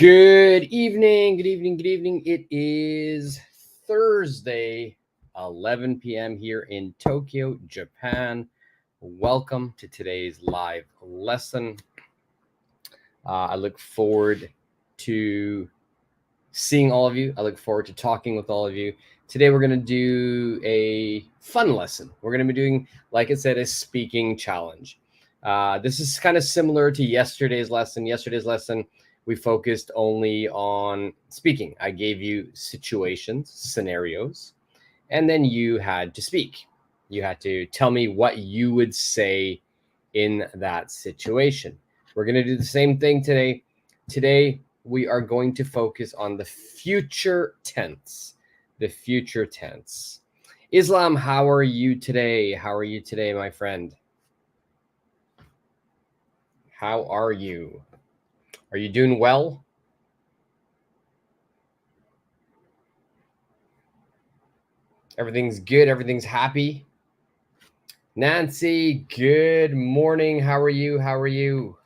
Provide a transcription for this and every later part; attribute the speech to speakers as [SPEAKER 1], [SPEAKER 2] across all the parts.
[SPEAKER 1] Good evening, good evening, good evening. It is Thursday, 11 p.m. here in Tokyo, Japan. Welcome to today's live lesson. I look forward to seeing all of you. I look forward to talking with all of you. Today we're going to do a fun lesson. We're going to be doing, like I said, a speaking challenge. This is kind of similar to yesterday's lesson. Yesterday's lesson, we focused only on speaking. I gave you situations, scenarios, and then you had to speak. You had to tell me what you would say in that situation. We're going to do the same thing today. Today, we are going to focus on the future tense. The future tense. Islam, how are you today? How are you today, my friend? How are you? Are you doing well? Everything's good. Everything's happy. Nancy, good morning. How are you? How are you?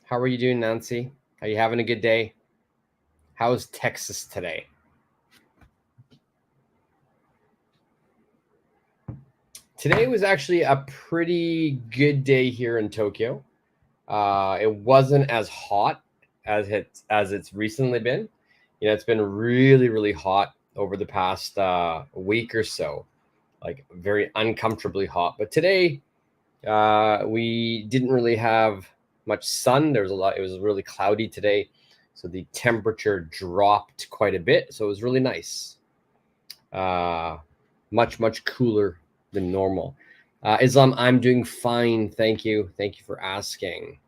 [SPEAKER 1] How are you doing, Nancy? Are you having a good day? How's Texas today? Today was actually a pretty good day here in Tokyo. It wasn't as hot as it's recently been. You know, it's been really, really hot over the past week or so, like very uncomfortably hot. But today, we didn't really have much sun. There was a lot. It was really cloudy today, so the temperature dropped quite a bit. So it was really nice. Much cooler than normal. Islam, I'm doing fine. Thank you. Thank you for asking.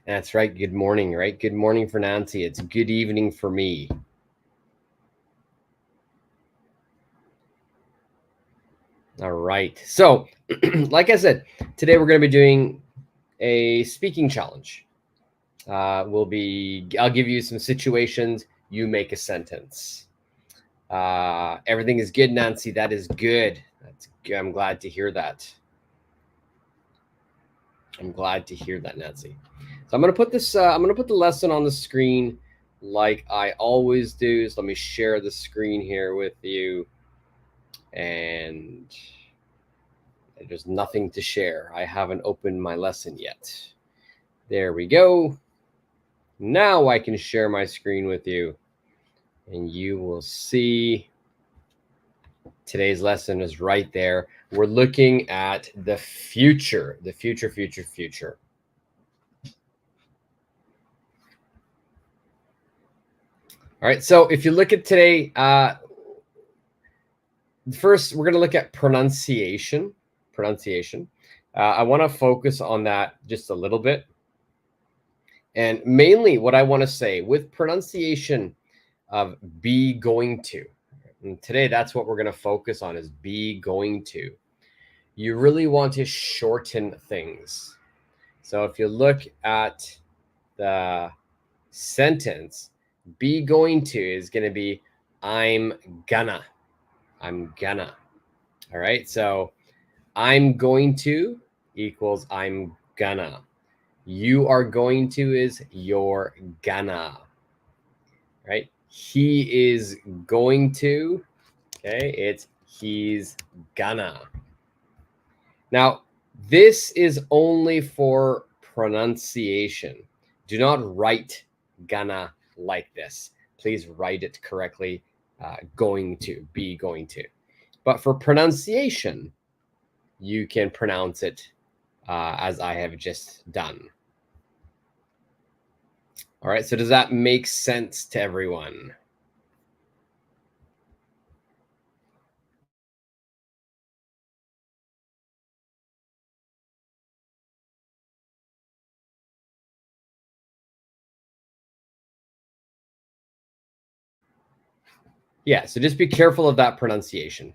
[SPEAKER 1] That's right. Good morning, right? Good morning for Nancy. It's good evening for me. All right. So, like I said, today we're going to be doing a speaking challenge. I'll give you some situations. You make a sentence. Everything is good, Nancy. That is good. I'm glad to hear that. I'm glad to hear that, Nancy. So I'm going to put this. I'm going to put the lesson on the screen like I always do. So let me share the screen here with you. And there's nothing to share. I haven't opened my lesson yet. There we go. Now I can share my screen with you. And you will see today's lesson is right there. We're looking at the future, the future. All right, so if you look at today, first we're going to look at pronunciation. I want to focus on that just a little bit. And mainly what I want to say with pronunciation of be going to. And today, that's what we're going to focus on is be going to. You really want to shorten things. So if you look at the sentence, be going to is going to be I'm gonna. All right. So I'm going to equals I'm gonna. You are going to is you're gonna. Right? He is going to. Okay, it's he's gonna. Now, this is only for pronunciation. Do not write gonna like this. Please write it correctly. Going to, be going to. But for pronunciation, you can pronounce it as I have just done. All right, so does that make sense to everyone? Yeah, so just be careful of that pronunciation.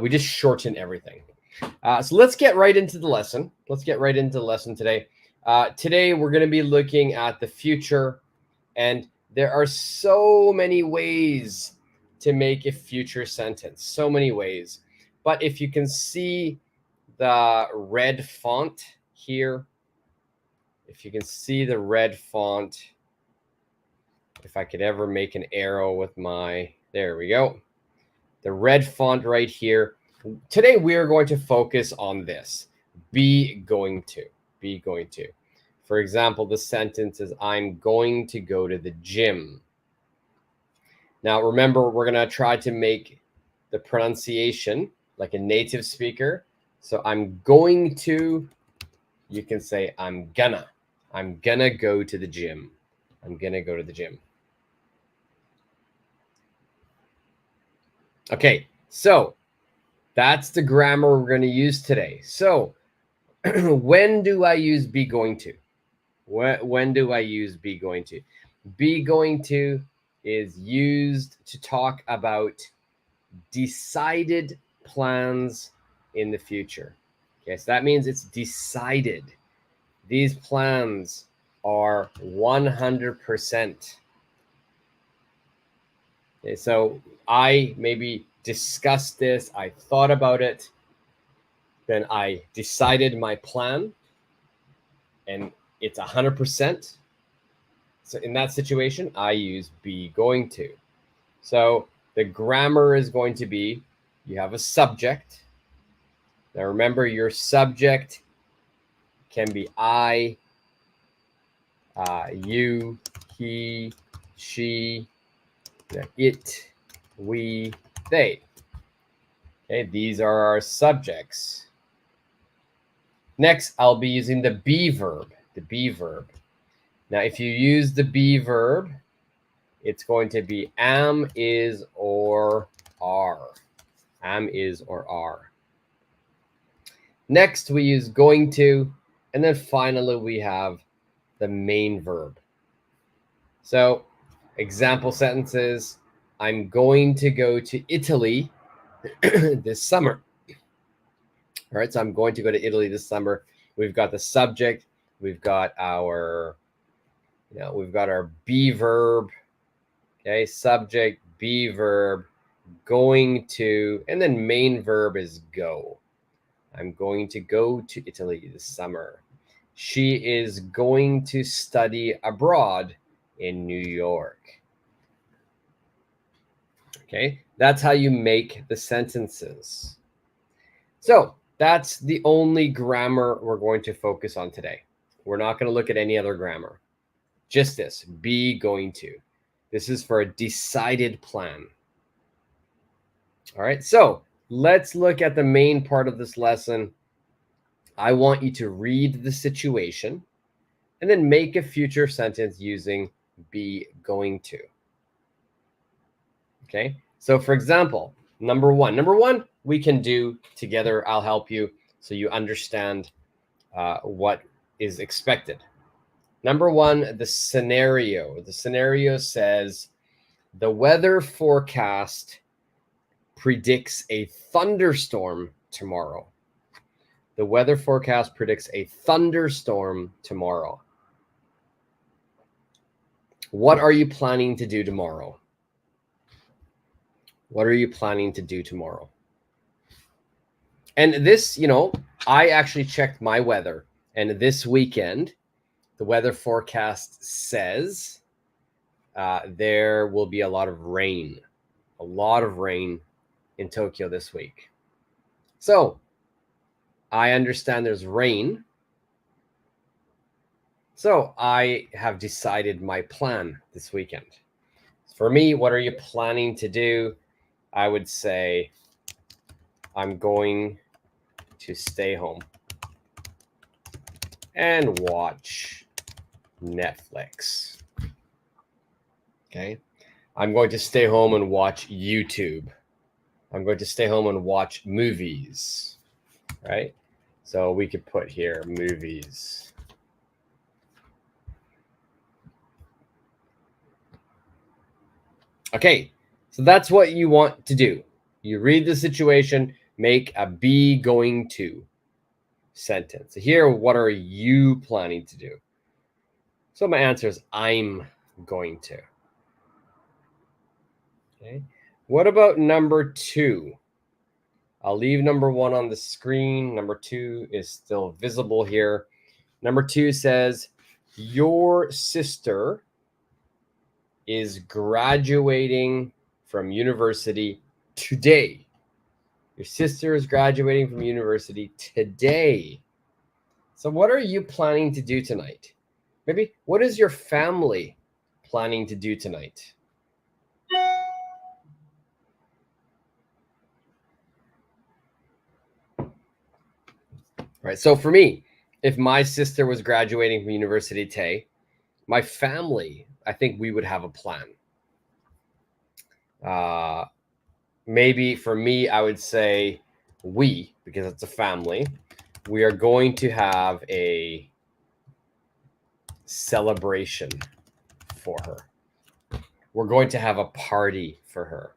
[SPEAKER 1] We just shorten everything. So let's get right into the lesson. Today. Today, we're going to be looking at the future, and there are so many ways to make a future sentence, so many ways. But if you can see the red font here? If you can see the red font, if I could ever make an arrow with my, there we go. The red font right here. Today we are going to focus on this. Be going to. Be going to. For example, the sentence is, I'm going to go to the gym. Now, remember, we're going to try to make the pronunciation like a native speaker. So I'm going to, you can say, I'm gonna go to the gym. I'm gonna go to the gym. Okay, so that's the grammar we're going to use today. So when do I use be going to? When do I use be going to? Be going to is used to talk about decided plans in the future. Okay, so that means it's decided. These plans are 100%. Okay, so I maybe discussed this, I thought about it, then I decided my plan, and it's 100%. So in that situation, I use be going to. So the grammar is going to be, you have a subject. Now remember, your subject can be I, you, he, she, it, we, they. Okay, these are our subjects. Next, I'll be using the be verb, the be verb. Now, if you use the be verb, it's going to be am, is, or are. Am, is, or are. Next, we use going to, and then finally, we have the main verb. So, example sentences, I'm going to go to Italy this summer. All right, so I'm going to go to Italy this summer. We've got the subject, we've got our, we've got our be verb, okay, subject, be verb, going to, and then main verb is go. I'm going to go to Italy this summer. She is going to study abroad in New York. Okay, that's how you make the sentences. So that's the only grammar we're going to focus on today. We're not going to look at any other grammar. Just this, be going to. This is for a decided plan. All right, so let's look at the main part of this lesson. I want you to read the situation and then make a future sentence using be going to. Okay, so for example, number one, we can do together. I'll help you so you understand what is expected. Number one, the scenario. The scenario says the weather forecast predicts a thunderstorm tomorrow. The weather forecast predicts a thunderstorm tomorrow. What are you planning to do tomorrow? What are you planning to do tomorrow? And this, I actually checked my weather, and this weekend, the weather forecast says there will be a lot of rain in Tokyo this week. So I understand there's rain. So I have decided my plan this weekend. For me, what are you planning to do? I would say I'm going to stay home and watch Netflix. Okay. I'm going to stay home and watch YouTube. I'm going to stay home and watch movies, right? So we could put here movies. Okay, so that's what you want to do. You read the situation, make a be going to sentence. So here, what are you planning to do? So my answer is I'm going to. Okay. What about number two? I'll leave number 1 on the screen. Number 2 is still visible here. Number 2 says, your sister is graduating from university today. Your sister is graduating from university today. So what are you planning to do tonight? Maybe what is your family planning to do tonight? Right. So for me, if my sister was graduating from university today, my family, I think we would have a plan. Maybe for me, I would say we, because it's a family, we are going to have a celebration for her. We're going to have a party for her.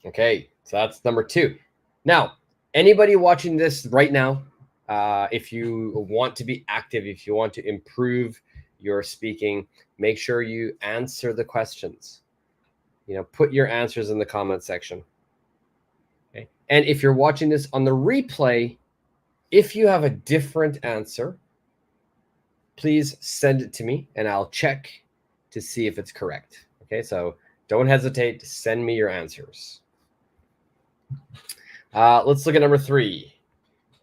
[SPEAKER 1] Okay, so that's number 2. Now, anybody watching this right now, if you want to be active, if you want to improve your speaking, make sure you answer the questions. Put your answers in the comment section. Okay. And if you're watching this on the replay, if you have a different answer, please send it to me and I'll check to see if it's correct. Okay, so don't hesitate to send me your answers. Let's look at number 3.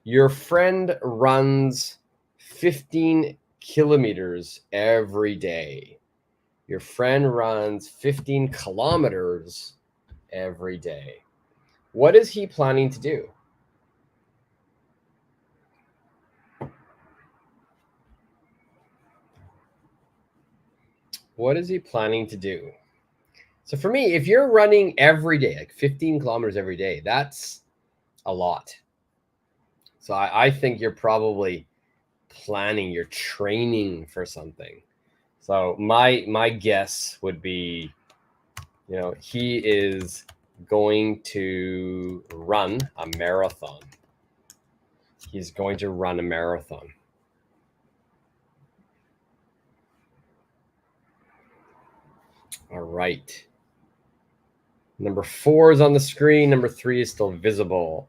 [SPEAKER 1] Your friend runs 15 kilometers every day. Your friend runs 15 kilometers every day. What is he planning to do? What is he planning to do? So for me, if you're running every day, like 15 kilometers every day, that's a lot. So I think you're probably planning, you're training for something. So my guess would be, he is going to run a marathon. He's going to run a marathon. All right. Number 4 is on the screen. Number 3 is still visible.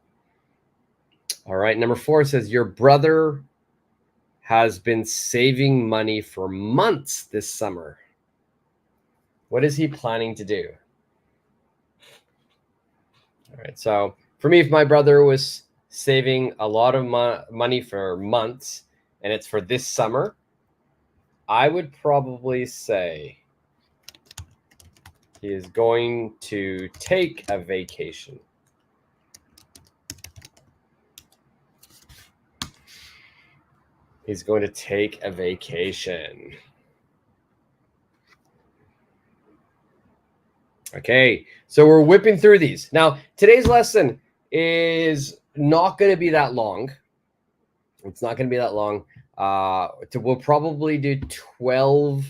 [SPEAKER 1] All right. Number 4 says, your brother has been saving money for months this summer. What is he planning to do? All right. So for me, if my brother was saving a lot of money for months and it's for this summer, I would probably say he is going to take a vacation. He's going to take a vacation. Okay, so we're whipping through these. Now, today's lesson is not going to be that long. It's not going to be that long. We'll probably do 12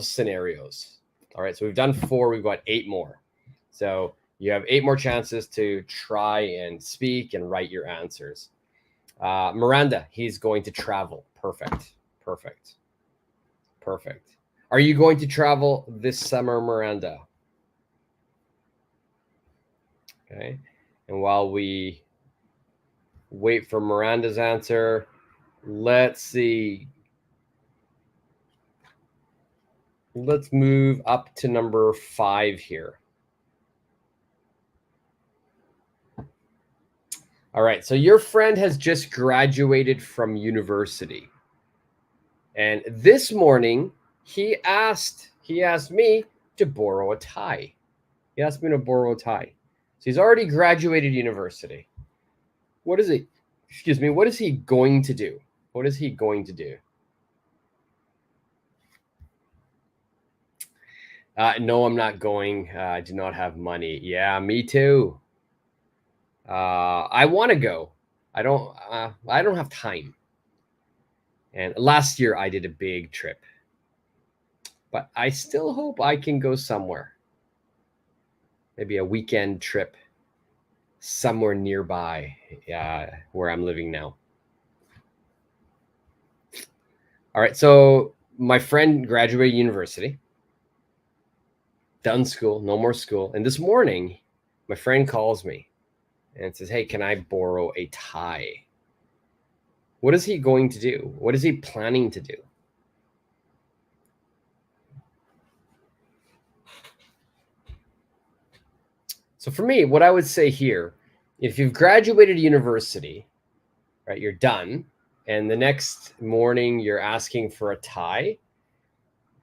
[SPEAKER 1] scenarios. All right, so we've done 4. We've got 8 more. So you have 8 more chances to try and speak and write your answers. Miranda, he's going to travel. Perfect. Are you going to travel this summer, Miranda? Okay. And while we wait for Miranda's answer, let's see. Let's move up to number 5 here. All right. So your friend has just graduated from university. And this morning, he asked me to borrow a tie. He asked me to borrow a tie. So he's already graduated university. What is he going to do? What is he going to do? No, I'm not going. I do not have money. Yeah, me too. I want to go. I don't have time. And last year I did a big trip. But I still hope I can go somewhere. Maybe a weekend trip somewhere nearby where I'm living now. All right, so my friend graduated university, done school, no more school. And this morning, my friend calls me and says, hey, can I borrow a tie? What is he going to do? What is he planning to do? So for me, what I would say here, if you've graduated university, right, you're done, and the next morning you're asking for a tie,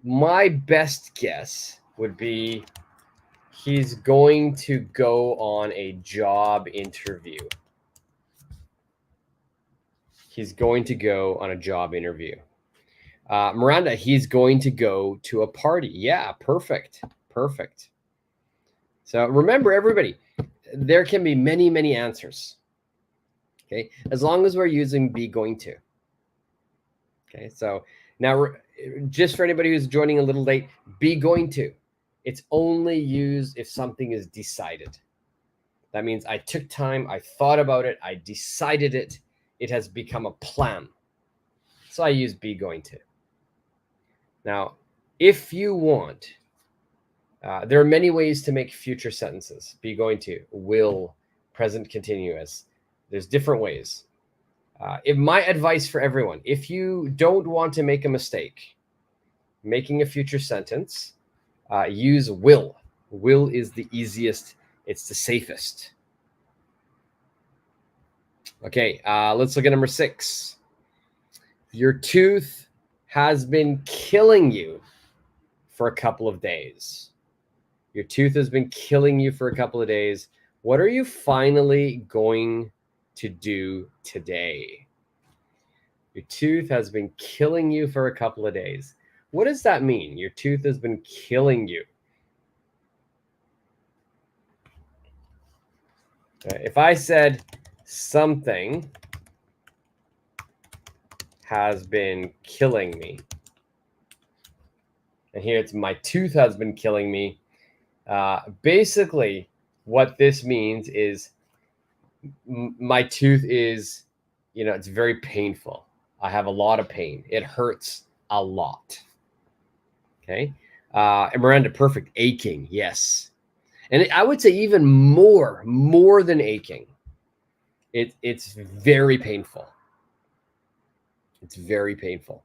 [SPEAKER 1] my best guess would be he's going to go on a job interview. He's going to go on a job interview. Miranda, he's going to go to a party. Yeah, perfect. Perfect. So remember, everybody, there can be many, many answers. Okay, as long as we're using be going to. Okay, so now just for anybody who's joining a little late, be going to. It's only used if something is decided. That means I took time, I thought about it, I decided it. It has become a plan. So I use be going to. Now, if you want, there are many ways to make future sentences. Be going to, will, present continuous. There's different ways. My advice for everyone, if you don't want to make a mistake making a future sentence, use will. Will is the easiest. It's the safest. Okay, let's look at number 6. Your tooth has been killing you for a couple of days. Your tooth has been killing you for a couple of days. What are you finally going to do today? Your tooth has been killing you for a couple of days. What does that mean? Your tooth has been killing you. If I said something has been killing me, and here it's my tooth has been killing me, basically what this means is my tooth is, it's very painful. I have a lot of pain. It hurts a lot. Okay. And Miranda, perfect. Aching. Yes. And I would say even more than aching. It's very painful. It's very painful.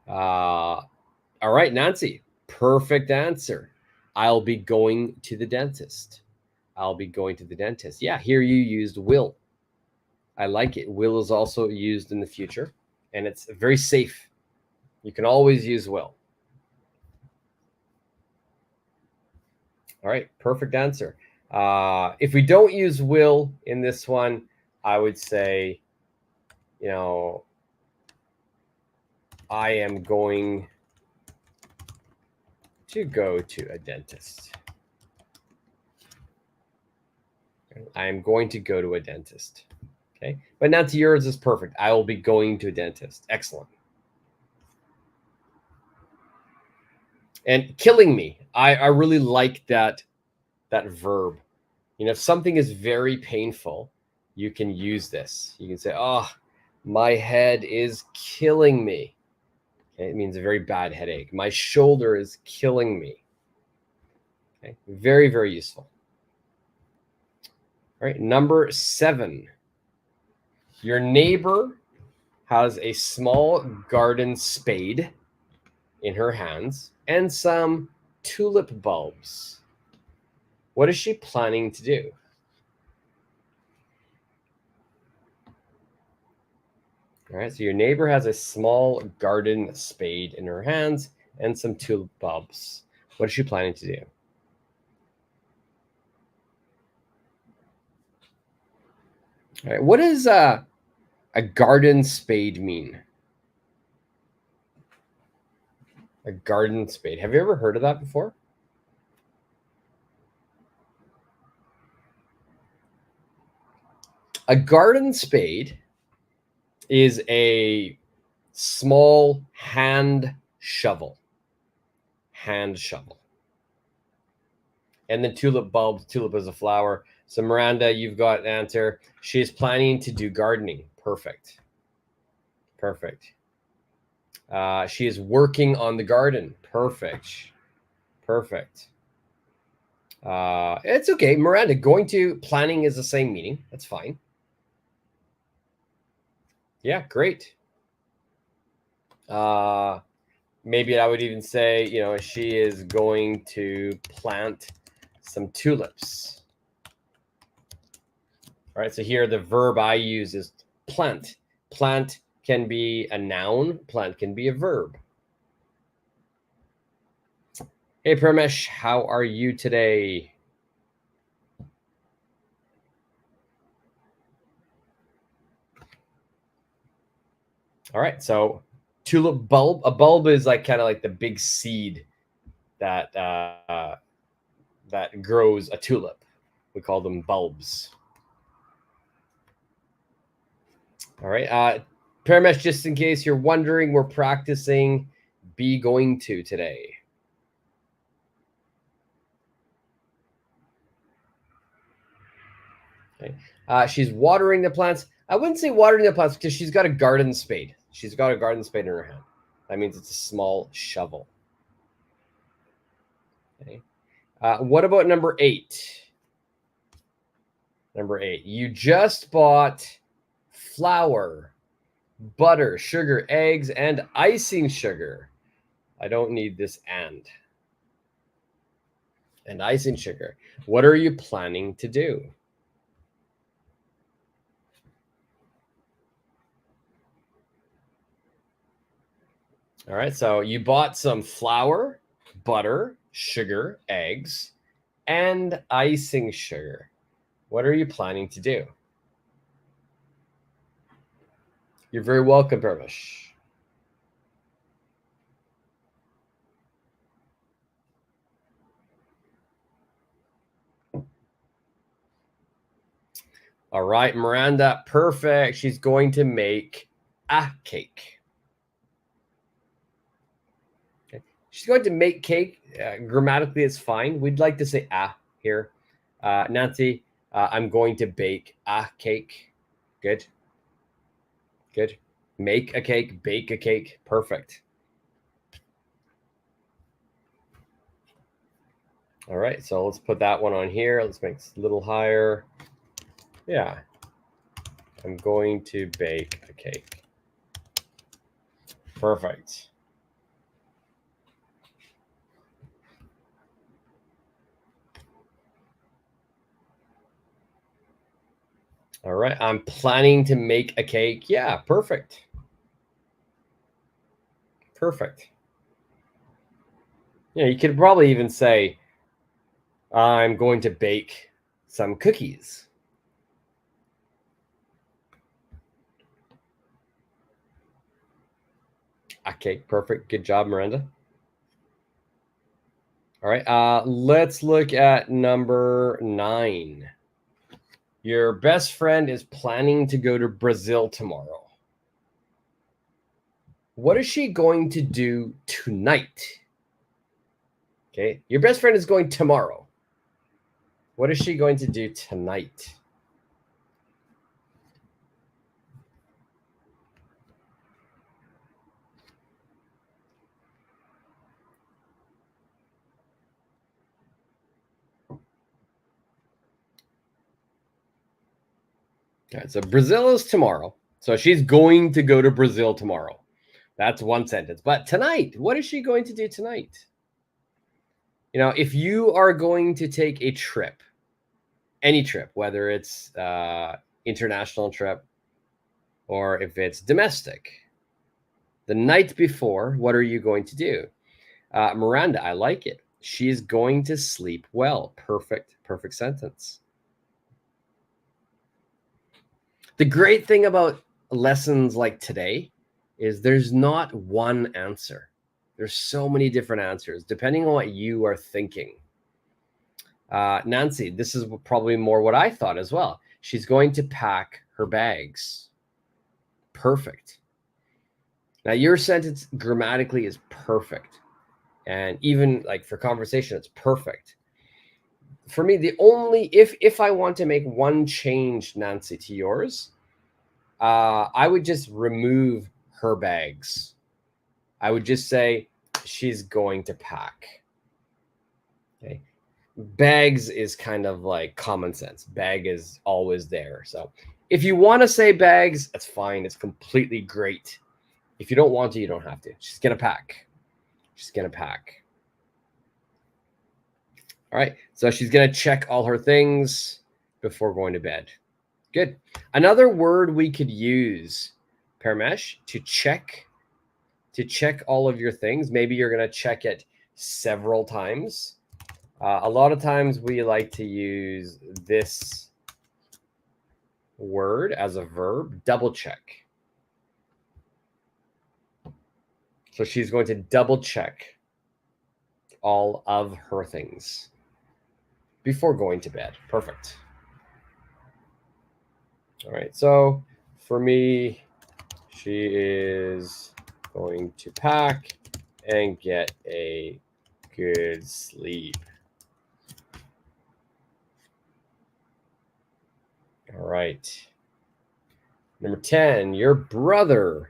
[SPEAKER 1] All right, Nancy, perfect answer. I'll be going to the dentist. I'll be going to the dentist. Yeah, here you used will. I like it. Will is also used in the future, and it's very safe. You can always use will. All right, perfect answer. If we don't use will in this one, I would say, I am going to go to a dentist. I am going to go to a dentist. Okay, but now to yours is perfect. I will be going to a dentist. Excellent. And killing me, I really like that verb. If something is very painful, you can use this. You can say, oh, my head is killing me. Okay, it means a very bad headache. My shoulder is killing me. Okay, very, very useful. All right, number 7. Your neighbor has a small garden spade in her hands and some tulip bulbs. What is she planning to do? All right, so your neighbor has a small garden spade in her hands and some tulip bulbs. What is she planning to do? All right, what does a garden spade mean? A garden spade. Have you ever heard of that before? A garden spade is a small hand shovel. Hand shovel. And then tulip bulbs. Tulip is a flower. So Miranda, you've got an answer. She is planning to do gardening. Perfect. Perfect. She is working on the garden. Perfect. It's okay. Miranda, going to planning is the same meaning. That's fine. Yeah, great. Maybe I would even say, she is going to plant some tulips. All right, so here the verb I use is plant. Plant can be a noun, plant can be a verb. Hey, Pramesh, how are you today? All right, so tulip bulb. A bulb is like kind of like the big seed that that grows a tulip. We call them bulbs. All right, Paramesh, just in case you're wondering, we're practicing be going to today. Okay. She's watering the plants. I wouldn't say watering the plants because she's got a garden spade. She's got a garden spade in her hand. That means it's a small shovel. Okay. What about number 8? Number 8. You just bought flour, butter, sugar, eggs, and icing sugar. I don't need this and icing sugar. What are you planning to do? All right, so you bought some flour, butter, sugar, eggs, and icing sugar. What are you planning to do? You're very welcome, Parvish. All right, Miranda, perfect. She's going to make a cake. Okay. She's going to make cake. Grammatically, it's fine. We'd like to say a here. Nancy, I'm going to bake a cake. Good. Good. Make a cake, bake a cake. Perfect. All right, so let's put that one on here. Let's make it a little higher. Yeah. I'm going to bake a cake. Perfect. All right, I'm planning to make a cake. Yeah, perfect. Perfect. You could probably even say, I'm going to bake some cookies. Okay, perfect. Good job, Miranda. All right, let's look at number 9. Your best friend is planning to go to Brazil tomorrow. What is she going to do tonight? Okay, your best friend is going tomorrow. What is she going to do tonight? All right, so Brazil is tomorrow. So she's going to go to Brazil tomorrow. That's one sentence. But tonight, what is she going to do tonight? If you are going to take a trip, any trip, whether it's international trip or if it's domestic, the night before, what are you going to do? Miranda, I like it. She's going to sleep well. Perfect sentence. The great thing about lessons like today is there's not one answer. There's so many different answers depending on what you are thinking. Nancy, this is probably more what I thought as well. She's going to pack her bags. Perfect. Now, your sentence grammatically is perfect. And even like for conversation, it's perfect. For me, the only, if I want to make one change, Nancy, to yours, I would just remove her bags. I would just say she's going to pack. Okay. Bags is kind of like common sense. Bag is always there. So if you want to say bags, that's fine. It's completely great. If you don't want to, you don't have to. She's going to pack. She's going to pack. All right. So she's going to check all her things before going to bed. Good. Another word we could use, Parmesh, to check all of your things. Maybe you're going to check it several times. A lot of times we like to use this word as a verb, double check. So she's going to double check all of her things before going to bed. Perfect. All right. So for me, she is going to pack and get a good sleep. All right. Number 10, your brother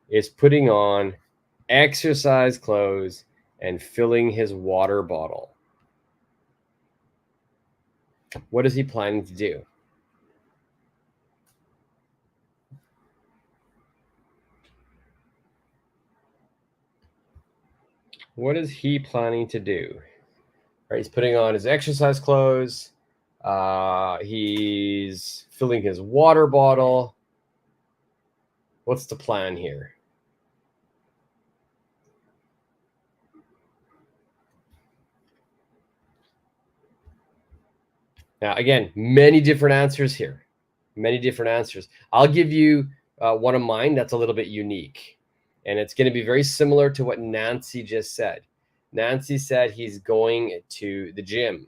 [SPEAKER 1] is putting on exercise clothes and filling his water bottle. What is he planning to do? What is he planning to do? All right, he's putting on his exercise clothes. He's filling his water bottle. What's the plan here? Now, again, many different answers here. Many different answers. I'll give you one of mine that's a little bit unique. And it's going to be very similar to what Nancy just said. Nancy said he's going to the gym.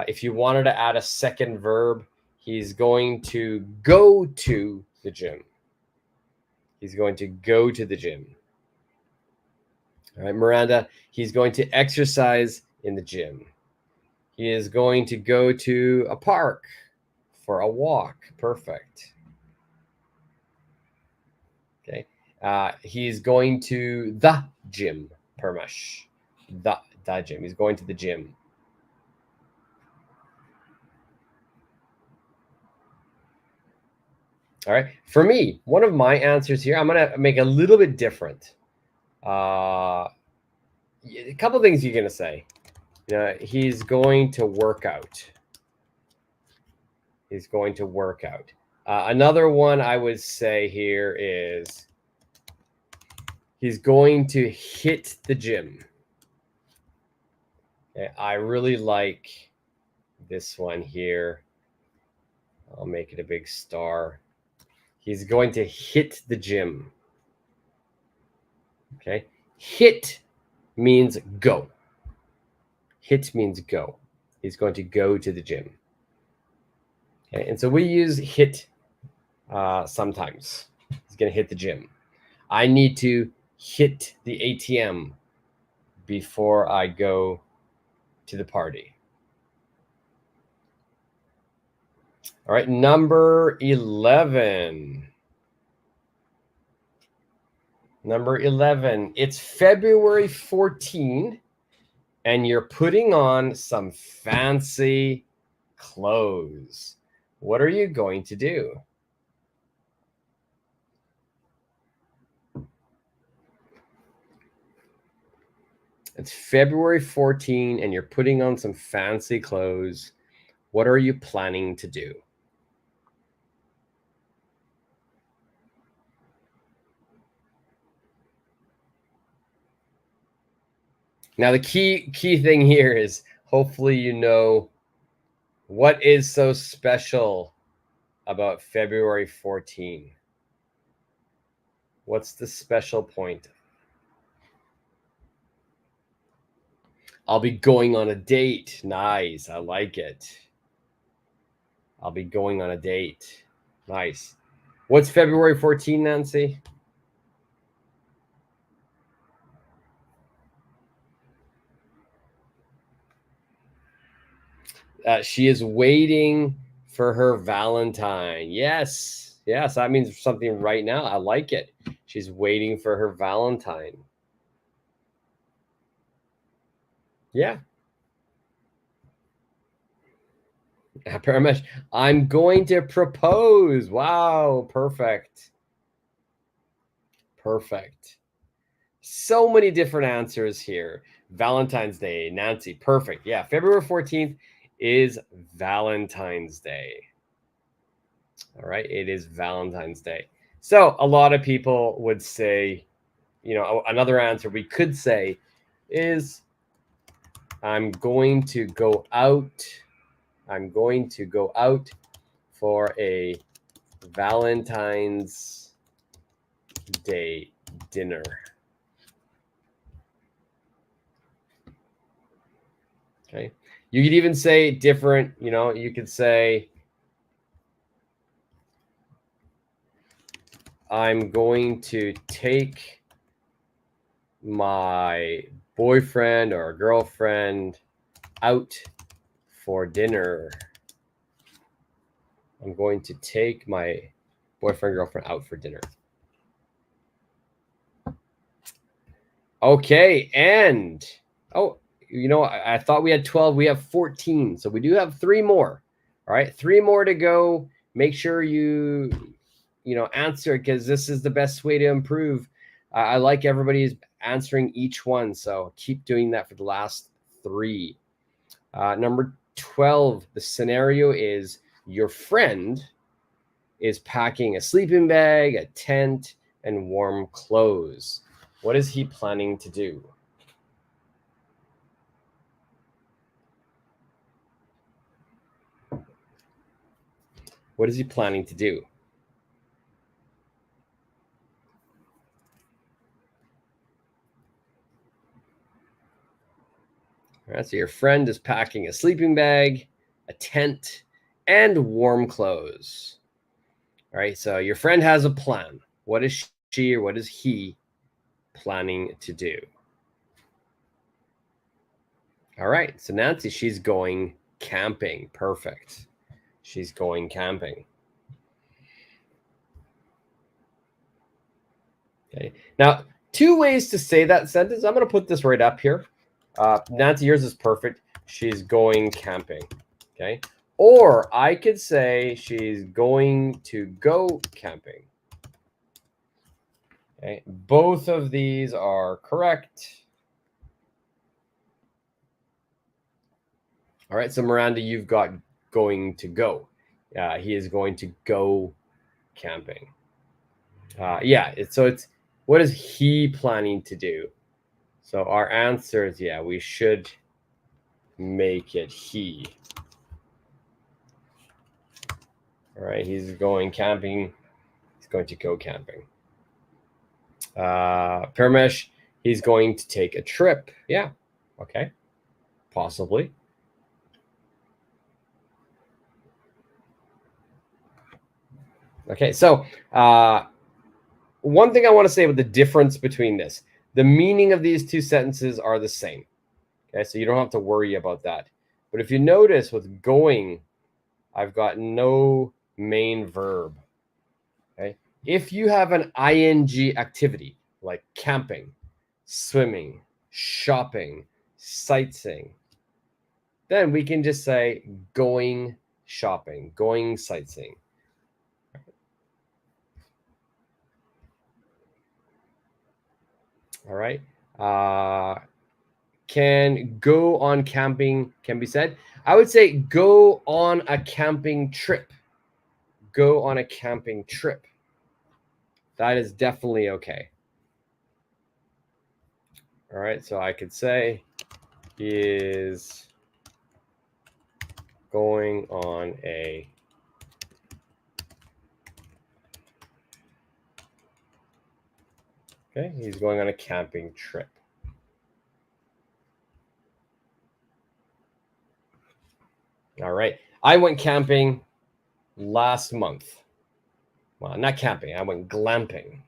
[SPEAKER 1] If you wanted to add a second verb, he's going to go to the gym. He's going to go to the gym. All right, Miranda, he's going to exercise in the gym. He is going to go to a park for a walk. Perfect. Okay. He's going to the gym. Parmesh. The gym. He's going to the gym. All right. For me, one of my answers here, I'm going to make a little bit different. A couple things you're going to say. He's going to work out. He's going to work out. Another one I would say here is he's going to hit the gym. Okay, I really like this one here. I'll make it a big star. He's going to hit the gym. Okay. Hit means go. Hit means go. He's going to go to the gym. Okay. And so we use hit sometimes. He's going to hit the gym. I need to hit the ATM before I go to the party. All right, number 11. Number 11. It's February 14, and you're putting on some fancy clothes. What are you going to do? It's February 14, and you're putting on some fancy clothes. What are you planning to do? Now, the key thing here is hopefully you know what is so special about February 14. What's the special point? I'll be going on a date. Nice. I like it. I'll be going on a date. Nice. What's February 14, Nancy? She is waiting for her Valentine. Yes. Yeah, so that means something right now. I like it. She's waiting for her Valentine. Yeah. Paramesh, I'm going to propose. Wow, perfect. Perfect. So many different answers here. Valentine's Day, Nancy, perfect. Yeah, February 14th is Valentine's Day. All right, it is Valentine's Day. So a lot of people would say, another answer we could say is I'm going to go out. I'm going to go out for a Valentine's Day dinner. Okay. You could even say different, you could say, I'm going to take my boyfriend or girlfriend out for dinner. I'm going to take my boyfriend, girlfriend out for dinner. Okay. And, I thought we had 12. We have 14. So we do have 3 more. All right. 3 more to go. Make sure you answer, because this is the best way to improve. I like everybody's answering each one. So keep doing that for the last 3. Number 12, the scenario is your friend is packing a sleeping bag, a tent, and warm clothes. What is he planning to do? What is he planning to do? All right, so your friend is packing a sleeping bag, a tent, and warm clothes. All right, so your friend has a plan. What is she or what is he planning to do? All right, so Nancy, she's going camping. Perfect. She's going camping. Okay, now 2 ways to say that sentence. I'm going to put this right up here. Nancy, yours is perfect. She's going camping. Okay, or I could say she's going to go camping. Okay, both of these are correct. All right, so Miranda, you've got going to go. He is going to go camping. It's what is he planning to do? So our answer is, we should make it he. All right, he's going camping. He's going to go camping. Paramesh, he's going to take a trip. Yeah, okay, possibly. Okay, so one thing I want to say about the difference between this, the meaning of these 2 sentences are the same. Okay, so you don't have to worry about that. But if you notice with going, I've got no main verb. Okay, if you have an ing activity like camping, swimming, shopping, sightseeing, then we can just say going shopping, going sightseeing. All right. Can go on camping can be said. I would say go on a camping trip. Go on a camping trip. That is definitely okay. All right. So I could say he is going on a he's going on a camping trip. All right. I went camping last month. Well, not camping. I went glamping.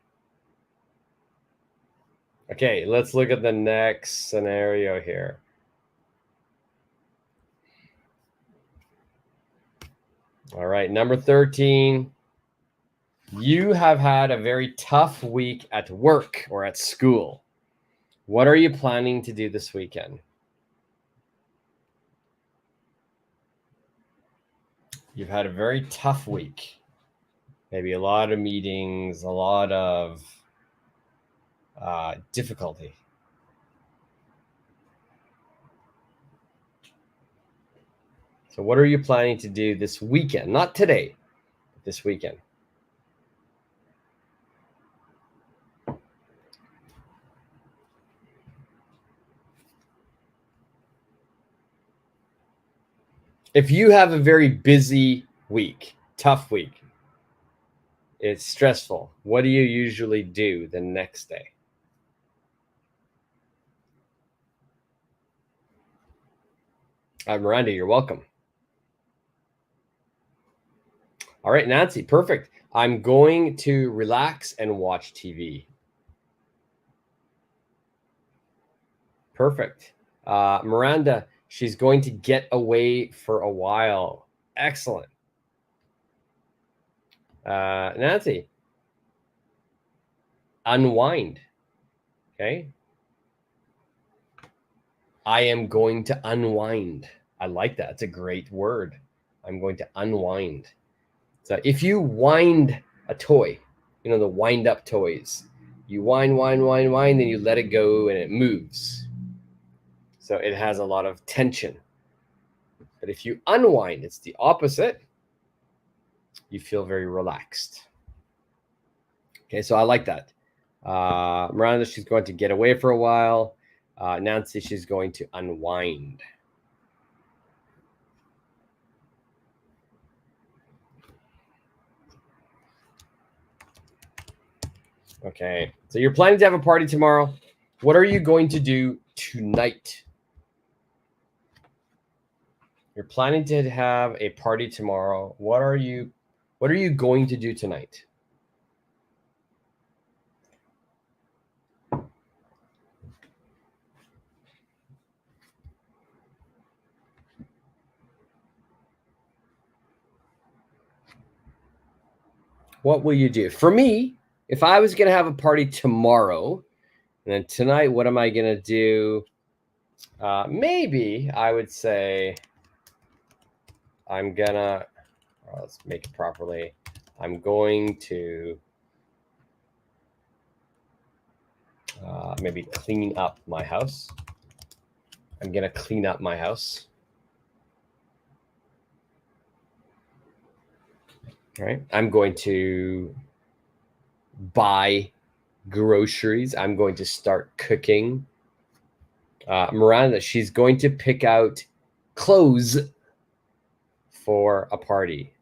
[SPEAKER 1] Okay, let's look at the next scenario here. All right, number 13. You have had a very tough week at work or at school. What are you planning to do this weekend? You've had a very tough week. Maybe a lot of meetings, a lot of difficulty. So what are you planning to do this weekend? Not today, but this weekend. If you have a very busy week, tough week, it's stressful, what do you usually do the next day? Miranda, you're welcome. All right, Nancy, perfect. I'm going to relax and watch TV. Perfect. Miranda, she's going to get away for a while. Excellent. Nancy, unwind. Okay. I am going to unwind. I like that. It's a great word. I'm going to unwind. So if you wind a toy, you know, the wind up toys, you wind, then you let it go and it moves. So it has a lot of tension. But if you unwind, it's the opposite. You feel very relaxed. Okay, so I like that. Miranda, she's going to get away for a while. Nancy, she's going to unwind. Okay, so you're planning to have a party tomorrow. What are you going to do tonight? You're planning to have a party tomorrow. What are you going to do tonight? What will you do? For me, if I was going to have a party tomorrow, and then tonight, what am I going to do? Maybe I would say I'm going to, let's make it properly. I'm going to maybe clean up my house. I'm going to clean up my house. All right. I'm going to buy groceries. I'm going to start cooking. Miranda, she's going to pick out clothes for a party.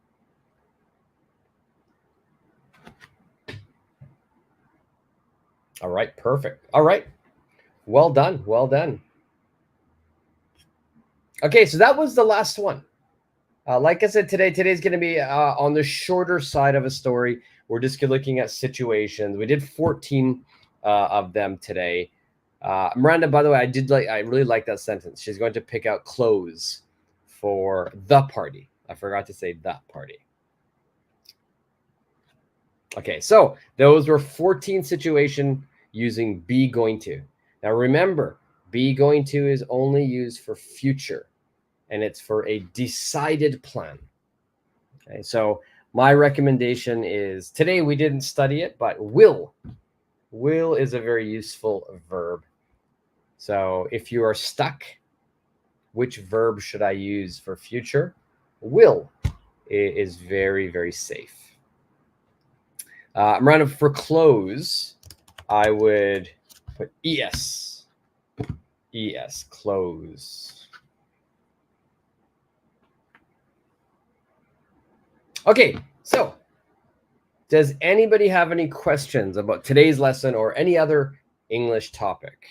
[SPEAKER 1] All right, perfect. All right. Well done. Well done. Okay, so that was the last one. Like I said, today's going to be on the shorter side of a story. We're just looking at situations. We did 14 of them today. Miranda, by the way, I really like that sentence. She's going to pick out clothes for the party. I forgot to say the party. Okay, so those were 14 situations using be going to. Now remember, be going to is only used for future, and it's for a decided plan. Okay, so my recommendation is, today we didn't study it, but will. Will is a very useful verb. So if you are stuck, which verb should I use for future? Will is very, very safe. Miranda, for clothes, I would put ES. ES, clothes. Okay, so does anybody have any questions about today's lesson or any other English topic?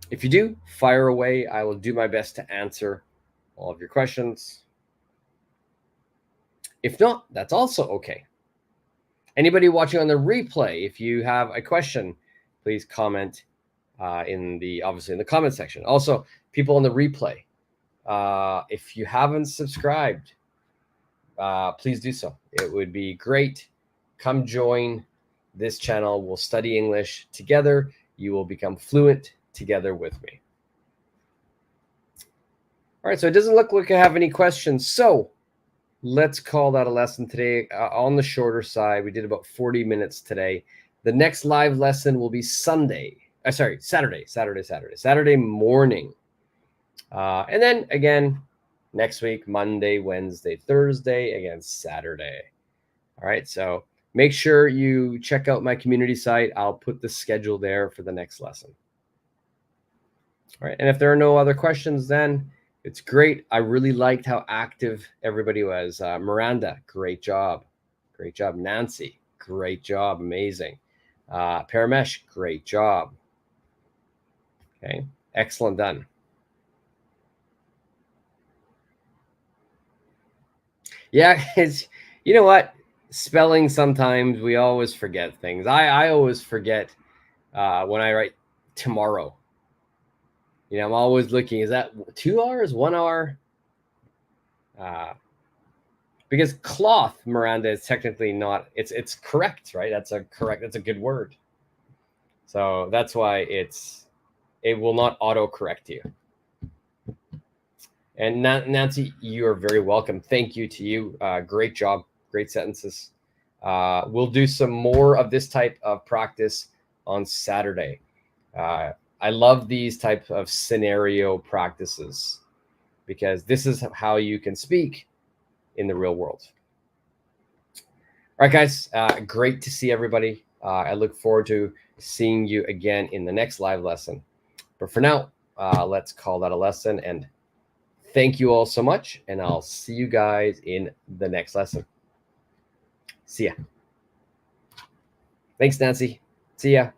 [SPEAKER 1] If you do, fire away. I will do my best to answer all of your questions. If not, that's also okay. Anybody watching on the replay, if you have a question, please comment obviously in the comment section. Also, people on the replay, If you haven't subscribed, please do so. It would be great. Come join this channel. We'll study English together. You will become fluent together with me. All right, so it doesn't look like I have any questions. So let's call that a lesson today. On the shorter side, we did about 40 minutes today. The next live lesson will be Saturday morning. And then again, next week, Monday, Wednesday, Thursday, again, Saturday. All right, so make sure you check out my community site. I'll put the schedule there for the next lesson. All right, and if there are no other questions, then it's great. I really liked how active everybody was. Miranda, great job. Great job. Nancy, great job. Amazing. Paramesh, great job. Okay, excellent done. Yeah, it's, you know what? Spelling, sometimes we always forget things. I always forget when I write tomorrow. You know, I'm always looking, is that 2 hours, 1 hour? Because cloth, Miranda, is technically not, it's correct, right? That's a good word. So that's why it will not auto-correct you. And Nancy, you are very welcome. Thank you to you. Great job. Great sentences. We'll do some more of this type of practice on Saturday. I love these types of scenario practices because this is how you can speak in the real world. All right, guys, great to see everybody. I look forward to seeing you again in the next live lesson. But for now, let's call that a lesson. And thank you all so much. And I'll see you guys in the next lesson. See ya. Thanks, Nancy. See ya.